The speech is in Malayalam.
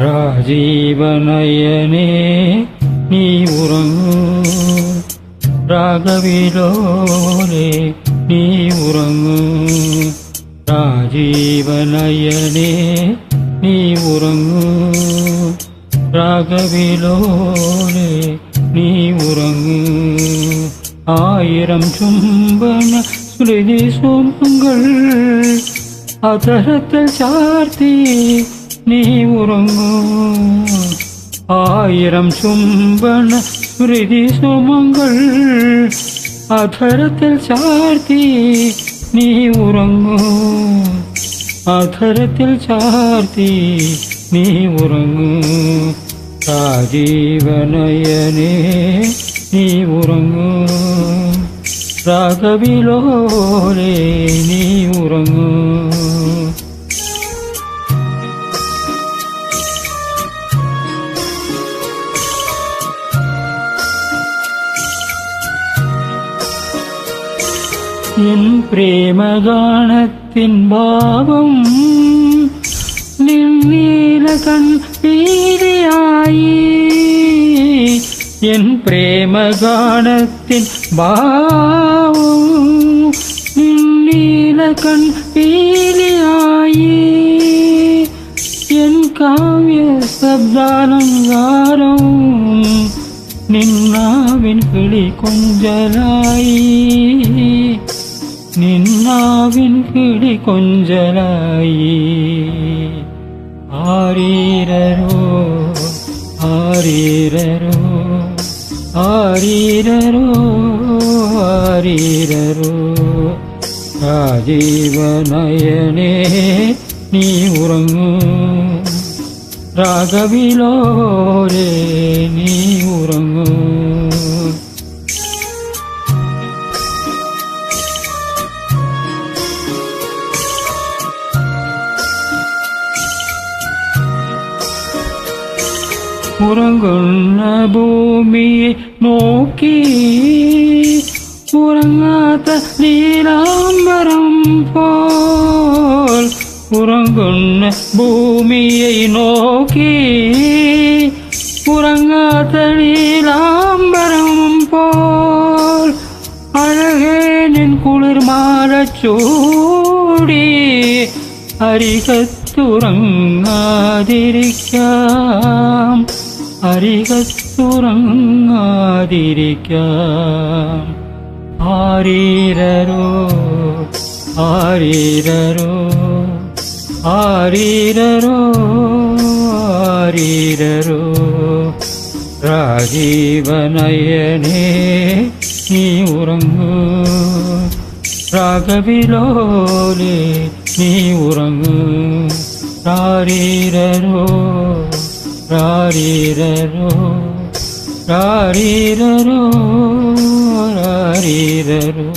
ராஜீவநயனே நீ உறங்கு, ராகவிலோலே நீ உறங்கு. ராஜீவநயனே நீ உறங்கு, ராகவிலோலே நீ உறங்கு. ஆயிரம் ചുംബന സ്മൃതി സുമങ്ങൾ അതരത്തിൽ ചാർത്തി നീ ഉറങ്ങൂ. ആയിരം ചുംബന സ്മൃതി സുമങ്ങൾ അധരത്തിൽ ചാർത്തി നീ ഉറങ്ങൂ. അധരത്തിൽ ചാർത്തി നീ ഉറങ്ങൂ. രാജീവനയനേ നീ ഉറങ്ങൂ, രാഗവിലോലേ നീ ഉറങ്ങൂ. എൻ പ്രേമഗാനത്തിൻ ഭാവം നിന്നീല കൺപീലിയായി. എൻ പ്രേമഗാനത്തിൻ ഭാവം നിന്നീല കൺപീലിയായി. എൻ കാവ്യ ശബ്ദാലങ്കാരം നിന്നാവിൻ കിളി കൊഞ്ചലായി. നിന്നാവിൻ കിളി കൊഞ്ചലായി. ആരീരരോ ആരീരരോ ആരീരരോ ആരീരരോ. രാജീവനയനേ നീ ഉറങ്ങൂ, രാഗവിലോലേ നീ ഉറങ്ങൂ. ഉറങ്ങുന്ന ഭൂമിയെ നോക്കി ഉറങ്ങാത്ത നീലാംബരം പോൽ. ഉറങ്ങുന്ന ഭൂമിയെ നോക്കി ഉറങ്ങാത്ത നീലാംബരം പോൽ. അഴകേ നിൻ കുളിർമാല ചൂടി അരികത്തുറങ്ങാതിരിക്കാം, അരികത്തുറങ്ങാതിരിക്കാം. ആരീരരോ ആരീരരോ ആരീരരോ ആരീരരോ. രാജീവനയനേ നീ ഉറങ്ങൂ, രാഗവിലോലേ നീ ഉറങ്ങൂ. രാരീരരോ രാരീരരോ രാരീരരോ രാരീരരോ.